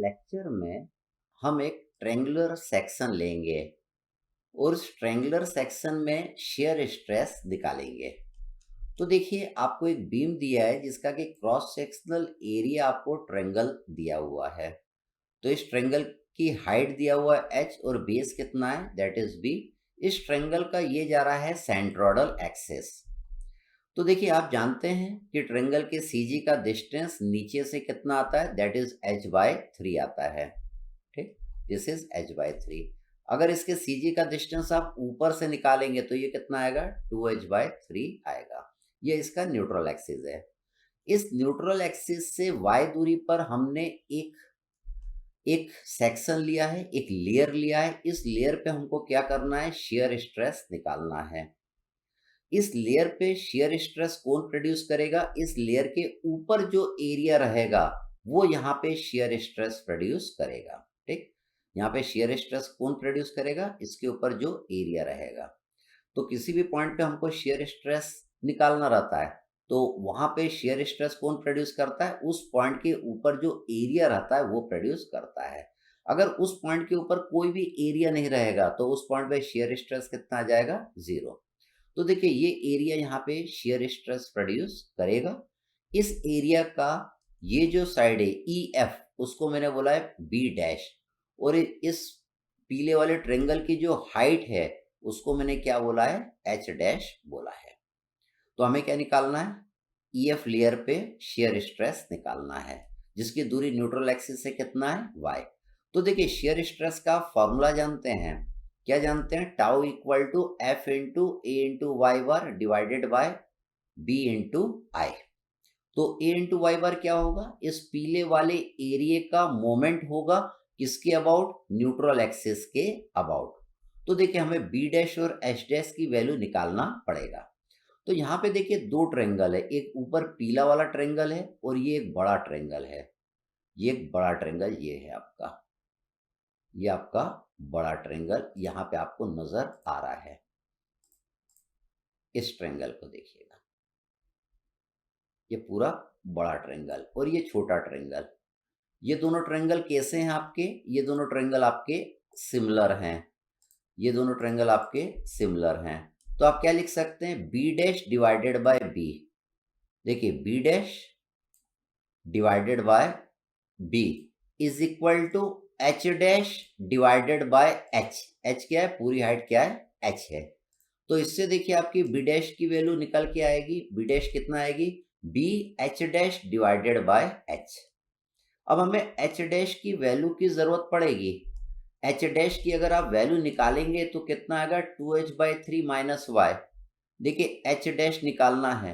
Lecture में हम एक ट्रायंगुलर सेक्शन लेंगे और उस ट्रायंगुलर सेक्शन में शेयर स्ट्रेस निकालेंगे। तो देखिए आपको एक बीम दिया है जिसका कि क्रॉस सेक्शनल एरिया आपको ट्रायंगल दिया हुआ है। तो इस ट्रायंगल की हाइट दिया हुआ है h और बेस कितना है दैट इज b। इस ट्रायंगल का ये जा रहा है सेंट्रोइडल एक्सिस। तो देखिए आप जानते हैं कि ट्रायंगल के CG का डिस्टेंस नीचे से कितना आता है दैट इज h/3 आता है। ठीक, दिस इज h/3। अगर इसके CG का डिस्टेंस आप ऊपर से निकालेंगे तो ये कितना आएगा 2h/3 आएगा। ये इसका न्यूट्रल एक्सिस है। इस न्यूट्रल एक्सिस से y दूरी पर हमने एक सेक्शन लिया है, एक लेयर लिया है। इस लेयर पे हमको क्या करना है, शेयर स्ट्रेस निकालना है। इस लेयर पे शेयर स्ट्रेस कौन प्रोड्यूस करेगा, इस लेयर के ऊपर जो एरिया रहेगा वो यहाँ पे शेयर स्ट्रेस प्रोड्यूस करेगा। ठीक, यहाँ पे शेयर स्ट्रेस कौन प्रोड्यूस करेगा, इसके ऊपर जो एरिया रहेगा। तो किसी भी पॉइंट पे हमको शेयर स्ट्रेस निकालना रहता है तो वहां पे शेयर स्ट्रेस कौन प्रोड्यूस करता है, उस पॉइंट के ऊपर जो एरिया रहता है वो प्रोड्यूस करता है। अगर उस पॉइंट के ऊपर कोई भी एरिया नहीं रहेगा तो उस पॉइंट पे शेयर स्ट्रेस कितना आ जाएगा, 0। तो देखिए ये एरिया यहाँ पे शेयर स्ट्रेस प्रोड्यूस करेगा। इस एरिया का ये जो साइड है EF उसको मैंने बोला है B' और इस पीले वाले ट्रायंगल की जो हाइट है उसको मैंने क्या बोला है, H' बोला है। तो हमें क्या निकालना है, EF लेयर पे शेयर स्ट्रेस निकालना है जिसकी दूरी न्यूट्रल एक्सिस से कितना है, y। तो देखिए शेयर स्ट्रेस का फॉर्मूला जानते हैं, क्या जानते हैं, tau equal to F into A into Y bar divided by B into I. तो A इंटू वाई बार क्या होगा, इस पीले वाले एरिया का मोमेंट होगा किसके अबाउट, न्यूट्रल एक्सिस के अबाउट। तो देखिए हमें B' और H' की वैल्यू निकालना पड़ेगा। तो यहाँ पे देखिए दो ट्रायंगल है, एक ऊपर पीला वाला ट्रायंगल है और ये एक बड़ा ट्रायंगल है। ये एक बड़ा ट्रायंगल ये है आपका, ये आपका बड़ा ट्रायंगल यहाँ पे आपको नजर आ रहा है। इस ट्रायंगल को देखिएगा, ये पूरा बड़ा ट्रायंगल और ये छोटा ट्रायंगल। ये दोनों ट्रायंगल कैसे हैं आपके, ये दोनों ट्रायंगल आपके सिमिलर हैं। ये दोनों ट्रायंगल आपके सिमिलर हैं। तो आप क्या लिख सकते हैं, B' डिवाइडेड बाय B। देखिए B' divided by B is equal to H' divided by H। H क्या है, पूरी हाइट क्या है, H है। तो इससे देखिए आपकी B' की वैल्यू निकल के आएगी, B' कितना आएगी, BH' डिवाइडेड बाय H। अब हमें H' की वैल्यू की जरूरत पड़ेगी। H' की अगर आप वैल्यू निकालेंगे तो कितना आएगा, 2h/3 माइनस y। देखिए H' निकालना है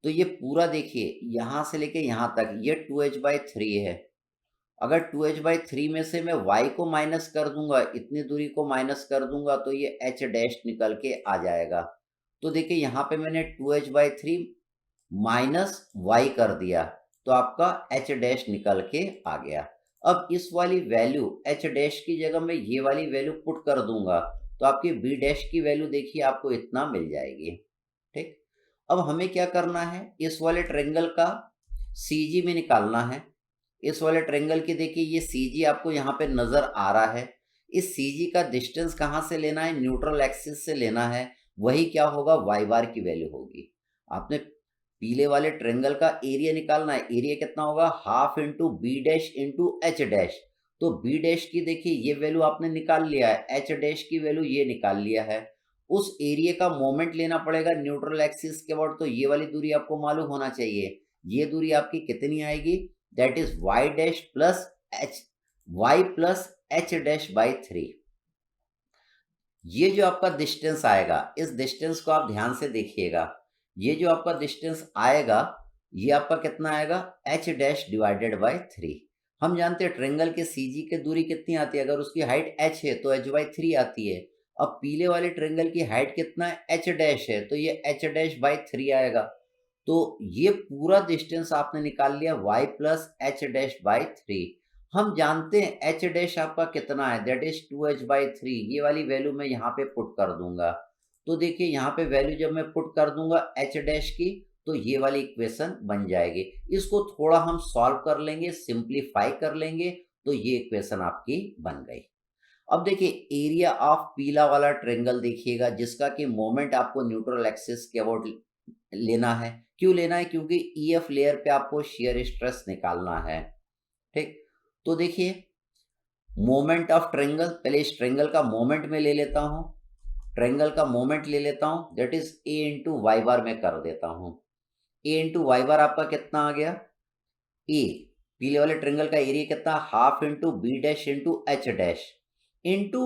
तो ये पूरा देखिए यहां से लेके यहां तक ये 2h/3 है। अगर 2h/3 में से मैं y को माइनस कर दूंगा, इतनी दूरी को माइनस कर दूंगा तो ये H' निकल के आ जाएगा। तो देखिए यहाँ पे मैंने 2h/3 माइनस y कर दिया तो आपका H' निकल के आ गया। अब इस वाली वैल्यू H' की जगह मैं ये वाली वैल्यू पुट कर दूंगा तो आपकी B' की वैल्यू देखिए आपको इतना मिल जाएगी। ठीक, अब हमें क्या करना है, इस वाले ट्रायंगल का CG में निकालना है। इस वाले ट्रायंगल की देखिए ये CG आपको यहाँ पे नजर आ रहा है। इस CG का डिस्टेंस कहाँ से लेना है, न्यूट्रल एक्सिस से लेना है। वही क्या होगा, y बार की वैल्यू होगी। आपने पीले वाले ट्रायंगल का एरिया निकालना है, एरिया कितना होगा, half into B' into H'। तो B' की देखिए ये वैल्यू आपने निकाल लिया है, H' की वैल्यू ये निकाल लिया है। उस एरिया का मोमेंट लेना पड़ेगा न्यूट्रल एक्सिस के अबाउट, तो ये वाली दूरी आपको मालूम होना चाहिए। ये दूरी आपकी कितनी आएगी, that is y' plus y plus H'/3। ये जो आपका डिस्टेंस आएगा, इस डिस्टेंस को आप ध्यान से देखिएगा। ये जो आपका डिस्टेंस आएगा ये आपका कितना आएगा, H' डिवाइडेड बाय 3। हम जानते हैं ट्रायंगल के CG की दूरी कितनी आती है, अगर उसकी हाइट h है तो h/3 आती है। अब पीले वाले ट्रायंगल की हाइट कितना है, H' है तो ये H'/3 आएगा। तो ये पूरा डिस्टेंस आपने निकाल लिया y प्लस H'/3। हम जानते हैं H' आपका कितना है, दैट इज 2h/3। ये वाली वैल्यू मैं यहाँ पे पुट कर दूंगा। तो देखिए यहाँ पे वैल्यू जब मैं पुट कर दूंगा H' की तो ये वाली इक्वेशन बन जाएगी। इसको थोड़ा हम सॉल्व कर लेंगे, सिंप्लीफाई कर लेंगे तो ये इक्वेशन आपकी बन गई। अब देखिए एरिया ऑफ पीला वाला ट्रायंगल देखिएगा, जिसका कि मोमेंट आपको न्यूट्रल एक्सिस के अबाउट लेना है। क्यों लेना है? क्योंकि ईएफ लेयर पे आपको शियर स्ट्रेस निकालना है। ठीक, तो देखिए मोमेंट ऑफ ट्रायंगल, पहले इस ट्रायंगल का मोमेंट में ले लेता हूं, ट्रायंगल का मोमेंट ले लेता हूं, that is A into Y bar में कर देता हूं। ए इंटू वाई बार आपका कितना आ गया? ए, पीले वाले ट्रायंगल का एरिया कितना? Half into B dash into H dash into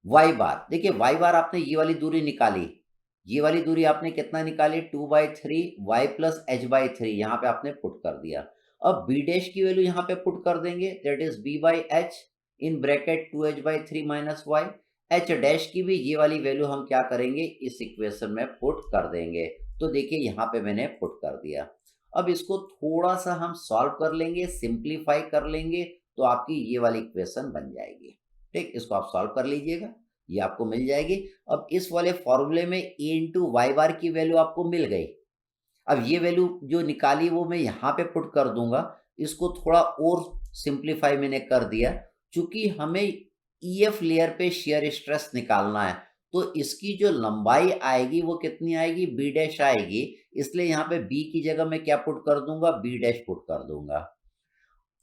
Y bar. देखिए वाई बार आपने ये वाली दूरी निकाली, ये वाली दूरी आपने कितना निकाली? 2/3 y plus h by three, यहाँ पे आपने पुट कर दिया। अब बी डैश की वैल्यू यहाँ पे पुट कर देंगे, that is b by h in bracket 2h/3 minus y. H dash की भी ये वाली वैल्यू हम क्या करेंगे? इस इक्वेशन में पुट कर देंगे। तो देखिए यहाँ पे मैंने पुट कर दिया। अब इसको थोड़ा सा हम सॉल्व कर लेंगे, सिंप्लीफाई कर लेंगे, तो आपकी ये वाली इक्वेशन बन जाएगी। ठीक, इसको आप सॉल्व कर लीजिएगा, ये आपको मिल जाएगी। अब इस वाले फॉर्मूले में ए इंटू वाई बार की वैल्यू आपको मिल गई। अब ये वैल्यू जो निकाली वो मैं यहाँ पे पुट कर दूंगा। इसको थोड़ा और सिंप्लीफाई मैंने कर दिया, चूंकि हमें ईएफ लेयर पे शियर स्ट्रेस निकालना है, तो इसकी जो लंबाई आएगी वो कितनी आएगी? बी डैश आएगी। इसलिए यहाँ पे बी की जगह मैं क्या पुट कर दूंगा? बी डैश पुट कर दूंगा।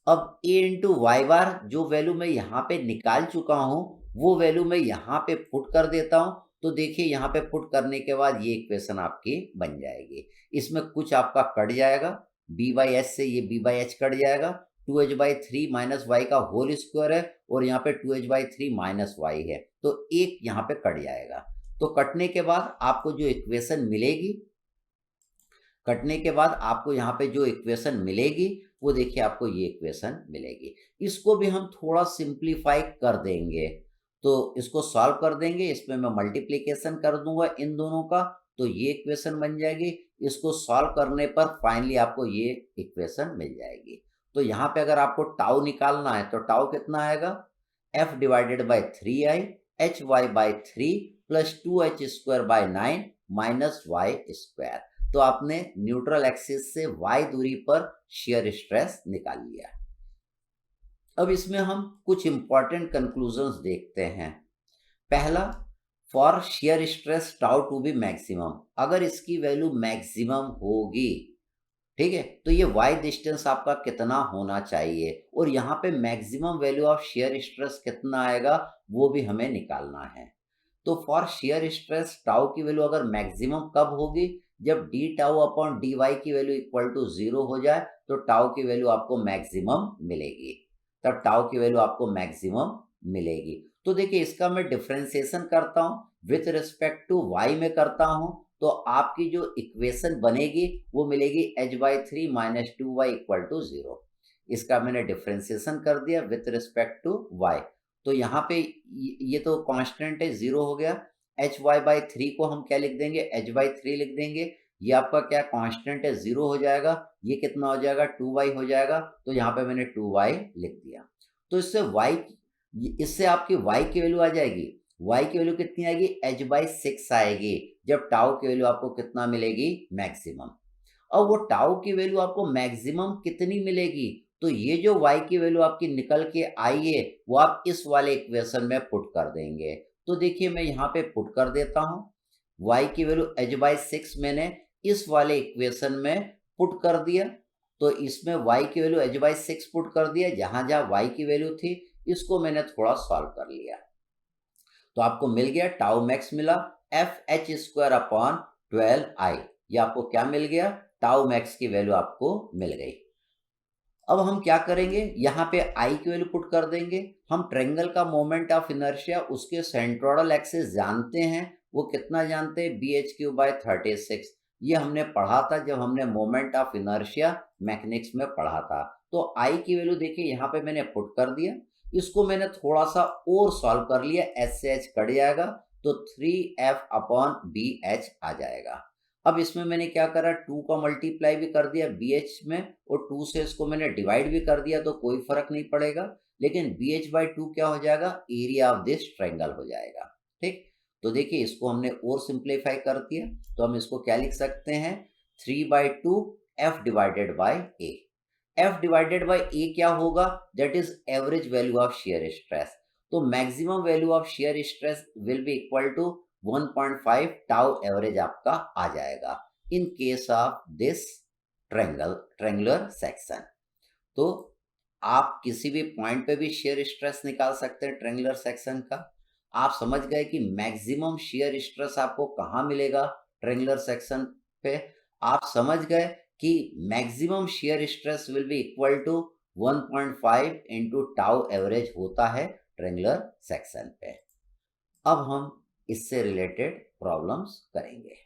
अब ए इंटू वाई बार जो वैल्यू मैं यहाँ पे निकाल चुका हूँ, वो वैल्यू मैं यहाँ पे पुट कर देता हूँ। तो देखिए यहाँ पे पुट करने के बाद ये इक्वेशन आपकी बन जाएगी। इसमें कुछ आपका कट जाएगा, बी बाई एच से ये बी बाई एच कट जाएगा, 2h/3 माइनस वाई का होल स्क्वायर है और यहाँ पे 2h/3 माइनस वाई है, तो एक यहाँ पे कट जाएगा। तो कटने के बाद आपको जो इक्वेशन मिलेगी, कटने के बाद आपको यहाँ पे जो इक्वेशन मिलेगी वो देखिए आपको ये इक्वेशन मिलेगी। इसको भी हम थोड़ा सिंप्लीफाई कर देंगे, तो इसको सॉल्व कर देंगे। इसमें मैं मल्टीप्लिकेशन कर दूंगा इन दोनों का, तो ये इक्वेशन बन जाएगी। इसको सॉल्व करने पर फाइनली आपको ये इक्वेशन मिल जाएगी। तो यहाँ पे अगर आपको टाउ निकालना है तो टाउ कितना आएगा? F divided by 3i h y by 3 plus 2h square by 9 minus y square. तो आपने न्यूट्रल एक्सिस से y दूरी पर शियर स्ट्रेस निकाल लिया। अब इसमें हम कुछ इंपॉर्टेंट कंक्लूजन्स देखते हैं। पहला, for shear stress tau to be maximum, अगर इसकी वैल्यू मैक्सिमम होगी, ठीक है, तो ये y डिस्टेंस आपका कितना होना चाहिए, और यहाँ पे maximum value of shear stress कितना आएगा वो भी हमें निकालना है। तो फॉर शियर स्ट्रेस टाउ की वैल्यू अगर मैक्सिमम कब होगी? जब d tau upon d y की वैल्यू इक्वल टू 0 हो जाए, तो टाउ की वैल्यू आपको मैक्सिमम मिलेगी, तब टाउ की वैल्यू आपको मैक्सिमम मिलेगी। तो देखिए इसका मैं डिफ्रेंसिएशन करता हूँ, विथ रिस्पेक्ट टू वाई में करता हूँ, तो आपकी जो इक्वेशन बनेगी वो मिलेगी h/3 minus 2y equal to 0। इसका मैंने डिफ्रेंसिएशन कर दिया विथ रिस्पेक्ट टू y। तो यहाँ पे ये तो कांस्टेंट है, 0 हो गया। hy/3 को हम क्या लिख देंगे? h/3 लिख देंगे। ये आपका क्या कांस्टेंट है, 0 हो जाएगा। ये कितना हो जाएगा? 2y हो जाएगा। तो यहाँ पे मैंने 2y लिख दिया। तो इससे आपकी y की वैल्यू आ जाएगी। y की वैल्यू कितनी आएगी? h/6 आएगी, जब टाउ की वैल्यू आपको कितना मिलेगी? मैक्सिमम। अब वो टाउ की वैल्यू आपको मैक्सिमम कितनी मिलेगी? तो ये जो y की वैल्यू आपकी निकल के आई है वो आप इस वाले इक्वेशन में पुट कर देंगे। तो देखिए मैं यहाँ पे पुट कर देता हूँ, y की वैल्यू h/6 मैंने इस वाले इक्वेशन में पुट कर दिया। तो इसमें y की वैल्यू h/6 पुट कर दिया, जहां जहां y की वैल्यू थी इसको मैंने थोड़ा सॉल्व कर लिया। तो आपको मिल गया, टाउ मैक्स मिला FH स्क्वायर अपॉन 12i। ये आपको क्या मिल गया? टाउ मैक्स की वैल्यू आपको मिल गई। अब हम क्या करेंगे? यहाँ पे i की वैल्यू पुट कर देंगे। हम ट्रायंगल का मोमेंट ऑफ इनर्शिया उसके सेंट्रोइडल एक्सिस जानते हैं, वो कितना जानते हैं? bh⁻36। ये हमने पढ़ा था जब हमने मोमेंट ऑफ इनर्शिया मैकेनिक्स में पढ़ा था। तो i की वैल्यू देखिए यहाँ पे मैंने पुट कर दिया। इसको मैंने थोड़ा सा और सॉल्व कर लिया, एच से एच कट जाएगा, तो 3f अपॉन बी एच आ जाएगा। अब इसमें मैंने क्या करा? 2 का मल्टीप्लाई भी कर दिया BH में, और 2 से इसको मैंने डिवाइड भी कर दिया, तो कोई फर्क नहीं पड़ेगा। लेकिन BH/2 क्या हो जाएगा? एरिया ऑफ दिस ट्रायंगल हो जाएगा। ठीक, तो देखिए इसको हमने और सिंप्लीफाई कर दिया, तो हम इसको क्या लिख सकते हैं? 3/2 F divided by A। F divided by A क्या होगा? That is average value of shear stress. तो maximum value of shear stress will be equal to 1.5 tau average आपका आ जाएगा in case of this triangular section. तो आप किसी भी पॉइंट पे भी shear स्ट्रेस निकाल सकते हैं ट्रेंगुलर सेक्शन का। आप समझ गए कि मैक्सिमम shear स्ट्रेस आपको कहाँ मिलेगा ट्रेंगुलर सेक्शन पे। आप समझ गए कि maximum shear stress will be equal to 1.5 into tau average होता है ट्रेंगुलर सेक्शन पे। अब हम इससे रिलेटेड प्रॉब्लम्स करेंगे।